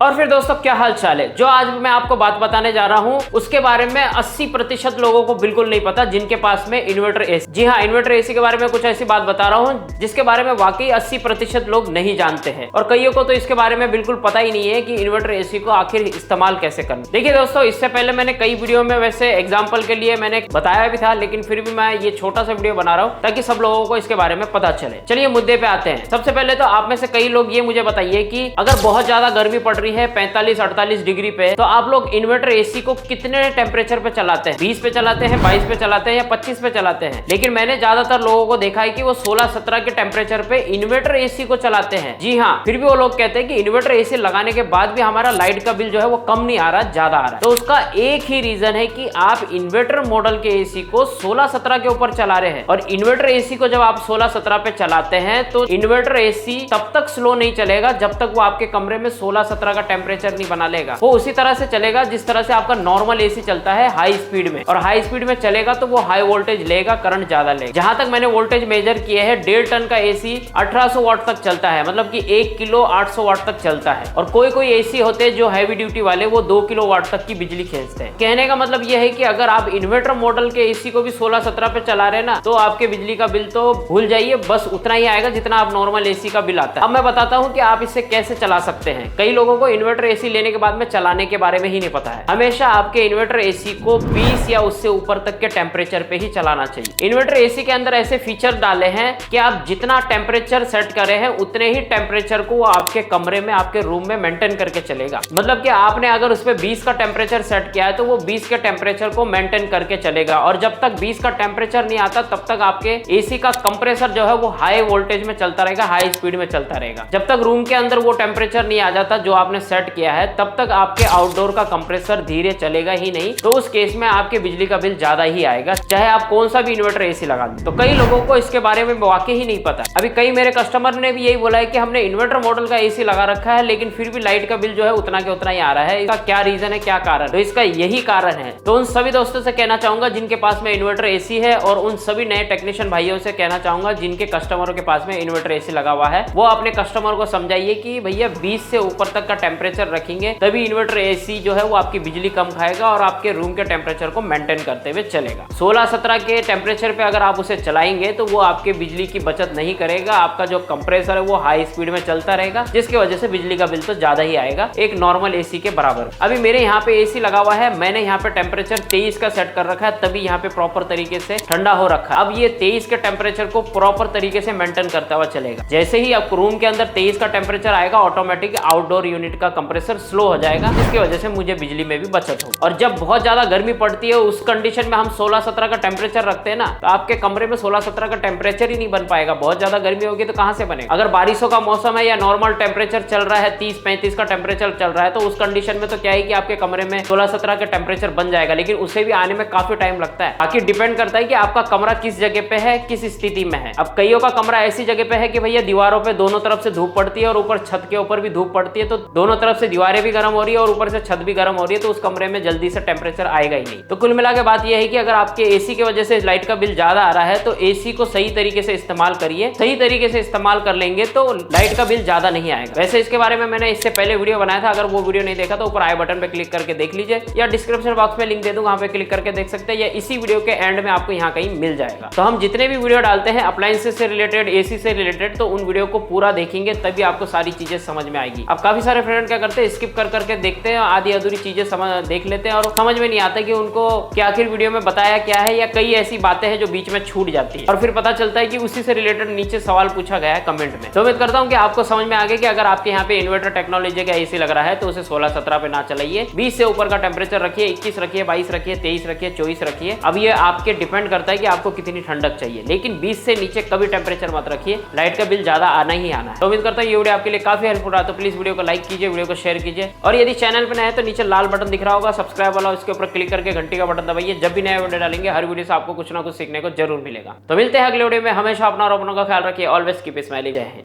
और फिर दोस्तों क्या हाल चाल है। जो आज मैं आपको बात बताने जा रहा हूं उसके बारे में 80% लोगों को बिल्कुल नहीं पता जिनके पास में इन्वर्टर एसी। जी हाँ, इन्वर्टर एसी के बारे में कुछ ऐसी बात बता रहा हूं जिसके बारे में वाकई 80% लोग नहीं जानते हैं और कईयों को तो इसके बारे में बिल्कुल पता ही नहीं है कि इन्वर्टर एसी को आखिर इस्तेमाल कैसे करना। देखिए दोस्तों, इससे पहले मैंने कई वीडियो में वैसे एग्जाम्पल के लिए मैंने बताया भी था, लेकिन फिर भी मैं ये छोटा सा वीडियो बना रहा हूँ ताकि सब लोगों को इसके बारे में पता चले। चलिए मुद्दे पे आते हैं। सबसे पहले तो आप में से कई लोग ये मुझे बताइए कि अगर बहुत ज्यादा गर्मी पड़ रही है 45-48 डिग्री पे, तो आप लोग इन्वर्टर एसी को कितने टेम्परेचर पे चलाते हैं? 20 पे चलाते हैं, 22 पे चलाते हैं या 25 पे चलाते हैं? लेकिन मैंने ज्यादातर लोगों को देखा है कि वो 16-17 के टेम्परेचर पे इन्वर्टर एसी को चलाते हैं। जी हाँ, फिर भी वो लोग कहते हैं कि इन्वर्टर एसी लगाने के बाद भी हमारा लाइट का बिल जो है वो कम नहीं आ रहा, ज्यादा आ रहा है। तो उसका एक ही रीजन है कि आप इन्वर्टर मॉडल के एसी को 16-17 के ऊपर चला रहे हैं। और इन्वर्टर एसी को जब आप 16-17 पे चलाते हैं तो इन्वर्टर एसी तब तक स्लो नहीं चलेगा जब तक वो आपके कमरे में 16-17 का टेम्परेचर नहीं बना लेगा। वो उसी तरह से चलेगा जिस तरह से आपका नॉर्मल एसी चलता है हाई स्पीड में। और हाई स्पीड में चलेगा तो वो हाई वोल्टेज लेगा, करंट ज्यादा लेगा। जहां तक मैंने वोल्टेज मेजर किए हैं, 1.5 टन का एसी 1800 वाट तक चलता है, मतलब कि 1 किलो 800 वाट तक चलता है। और कोई कोई एसी होते हैं जो हैवी ड्यूटी वाले, वो 2 किलो वाट तक की बिजली खींचते हैं। कहने का मतलब यह है कि अगर आप इन्वर्टर मॉडल के एसी को भी 16-17 पे चला रहे हैं ना, तो आपके बिजली का बिल तो भूल जाइए, बस उतना ही आएगा जितना आप नॉर्मल एसी का बिल आता है। अब मैं बताता हूँ कि आप इसे कैसे चला सकते हैं। कई लोगों को इन्वर्टर एसी लेने के बाद में चलाने के बारे में ही नहीं पता है। हमेशा आपके इन्वर्टर एसी को 20 या उससे ऊपर तक के टेम्परेचर पे ही चलाना चाहिए। इन्वर्टर एसी के अंदर ऐसे फीचर डाले हैं कि आप जितना टेम्परेचर सेट करे हैं उतने ही टेम्परेचर को वो आपके कमरे में, आपके रूम में मेंटेन करके चलेगा। मतलब कि आपने अगर उस पर 20 का टेम्परेचर सेट किया है तो वो 20 के टेम्परेचर को मेंटेन करके चलेगा। और जब तक 20 का टेम्परेचर नहीं आता तब तक आपके एसी का कंप्रेसर जो है वो हाई वोल्टेज में चलता रहेगा, हाई स्पीड में चलता रहेगा। जब तक रूम के अंदर वो टेम्परेचर नहीं आ जाता जो आपने सेट किया है, तब तक आपके आउटडोर का कंप्रेसर धीरे चलेगा ही नहीं। तो उस केस में आपके बिजली का बिल ज्यादा ही आएगा, चाहे आप कौन सा भी इन्वर्टर एसी लगा दें। तो कई लोगों को इसके बारे में वाकई ही नहीं पता। अभी कई मेरे कस्टमर ने भी यही बोला है कि हमने इन्वर्टर मॉडल का एसी लगा रखा है लेकिन फिर भी लाइट का बिल जो है उतना के उतना ही आ रहा है। इसका क्या रीजन है, क्या कारण? तो इसका यही कारण है। तो उन सभी दोस्तों से कहना चाहूंगा जिनके पास में इन्वर्टर एसी है, और उन सभी नए टेक्नीशियन भाइयों से कहना चाहूंगा जिनके कस्टमरों के पास में इन्वर्टर एसी लगा हुआ है, वो अपने कस्टमर को समझाइए कि भैया 20 से ऊपर तक का टेम्परेचर रखेंगे तभी इन्वर्टर एसी जो है वो आपकी बिजली कम खाएगा और आपके रूम के टेम्परेचर को मेंटेन करते हुए चलेगा। 16-17 के टेम्परेचर पे अगर आप उसे चलाएंगे तो वो आपके बिजली की बचत नहीं करेगा। आपका जो कंप्रेसर है वो हाई स्पीड में चलता रहेगा, जिसकी वजह से बिजली का बिल तो ज्यादा ही आएगा, एक नॉर्मल एसी के बराबर। अभी मेरे यहाँ पे एसी लगा हुआ है, मैंने यहाँ पे टेम्परेचर 23 का सेट कर रखा है, तभी यहाँ पे प्रॉपर तरीके से ठंडा हो रखा है। अब ये 23 के टेम्परेचर को प्रॉपर तरीके से मेंटेन करता हुआ चलेगा। जैसे ही आपको रूम के अंदर 23 का टेम्परेचर आएगा, ऑटोमेटिक आउटडोर यूनिट का कंप्रेसर स्लो हो जाएगा, जिसकी वजह से मुझे बिजली में भी बचत हो। और जब बहुत ज्यादा गर्मी पड़ती है उस कंडीशन में हम 16-17 का टेम्परेचर रखते हैं ना, तो आपके कमरे में 16-17 का टेम्परेचर ही नहीं बन पाएगा। बहुत ज्यादा गर्मी होगी तो कहां से बनेगा? अगर बारिशों का मौसम है या नॉर्मल टेम्परेचर चल रहा है, 30-35 का टेम्परेचर चल रहा है, तो उस कंडीशन में तो क्या है कि आपके कमरे में 16-17 का टेम्परेचर बन जाएगा, लेकिन उसे भी आने में काफी टाइम लगता है। बाकी डिपेंड करता है कि आपका कमरा किस जगह पे है, किस स्थिति में है। अब कईयों का कमरा ऐसी जगह पे है कि भैया दीवारों पे दोनों तरफ से धूप पड़ती है और ऊपर छत के ऊपर भी धूप पड़ती है, तो दोनों तरफ से दीवारें भी गर्म हो रही है और ऊपर से छत भी गर्म हो रही है, तो उस कमरे में जल्दी से टेम्परेचर आएगा ही नहीं। तो कुल मिला के बात यह है कि अगर आपके एसी की वजह से लाइट का बिल ज्यादा आ रहा है तो एसी को सही तरीके से इस्तेमाल करिए। सही तरीके से इस्तेमाल कर लेंगे तो लाइट का बिल ज्यादा नहीं आएगा। वैसे इसके बारे में मैंने इससे पहले वीडियो बनाया था, अगर वो वीडियो नहीं देखा तो ऊपर आई बटन पे क्लिक करके देख लीजिए, या डिस्क्रिप्शन बॉक्स में लिंक दे दूंगा, वहां पे क्लिक करके देख सकते हैं, या इसी वीडियो के एंड में आपको यहाँ कहीं मिल जाएगा। तो हम जितने भी वीडियो डालते हैं अप्लायंसेस से रिलेटेड, एसी से रिलेटेड, तो उन वीडियो को पूरा देखेंगे तभी आपको सारी चीजें समझ में आएगी। अब काफी सारे फ्रेंड क्या करते हैं, स्किप कर करके देखते हैं, आधी अधूरी चीजें देख लेते हैं और समझ में नहीं आता कि उनको क्या आखिर वीडियो में बताया क्या है, या कई ऐसी बातें हैं जो बीच में छूट जाती है और फिर पता चलता है कि उसी से रिलेटेड नीचे सवाल पूछा गया है कमेंट में। तो उम्मीद करता हूं कि आपको समझ में आ गया कि अगर आपके यहाँ पे इन्वर्टर टेक्नोलॉजी का एसी लग रहा है तो उसे 16-17 पे ना चलाइए, 20 से ऊपर का टेम्परेचर रखिए, 21 रखिए, 22 रखिए, 23 रखिए, 24 रखिए। अब ये आपके डिपेंड करता है कि आपको कितनी ठंडक चाहिए, लेकिन 20 से नीचे कभी टेम्परेचर मत रखिए, लाइट का बिल ज्यादा आना ही आना है। तो उम्मीद करता हूँ ये वीडियो आपके लिए काफी हेल्पफुल रहा, तो प्लीज वीडियो को लाइक कीजिए, वीडियो को शेयर कीजिए, और यदि चैनल पे नए हैं तो नीचे लाल बटन दिख रहा होगा सब्सक्राइब वाला, उसके ऊपर क्लिक करके घंटी का बटन दबाइए। जब भी नया वीडियो डालेंगे हर वीडियो से आपको कुछ ना कुछ सीखने को जरूर मिलेगा। तो मिलते हैं अगले वीडियो में। हमेशा अपना और अपनों का ख्याल रखिए। Always keep smiling. जय हिंद।